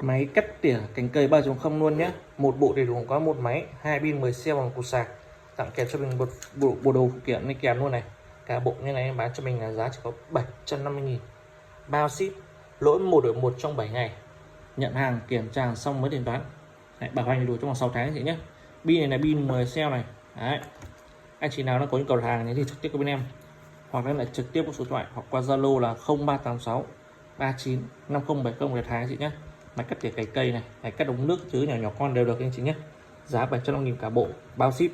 Máy cắt tỉa cành cây 3.0 luôn nhé. Một bộ đầy đủ có một máy, hai pin 10 cell và một cục sạc, tặng kèm cho mình một bộ đồ phụ kiện đi kèm luôn này. Cả bộ như này em bán cho mình là giá chỉ có 750.000, bao ship, lỗi 1 đổi 1 trong 7 ngày, nhận hàng kiểm tra xong mới thanh toán. Đấy, bảo hành đủ trong vòng 6 tháng chị nhé. Pin này là pin 10 cell này. Đấy, anh chị nào nó có nhu cầu hàng thì trực tiếp với bên em, hoặc là lại trực tiếp qua số điện thoại hoặc qua Zalo là 0386 39 5070 để tháng chị nhé. Máy cắt tỉa cành cây này, máy cắt ống nước chứ nhỏ nhỏ con đều được anh chị nhé. Giá 750.000 cả bộ, bao ship.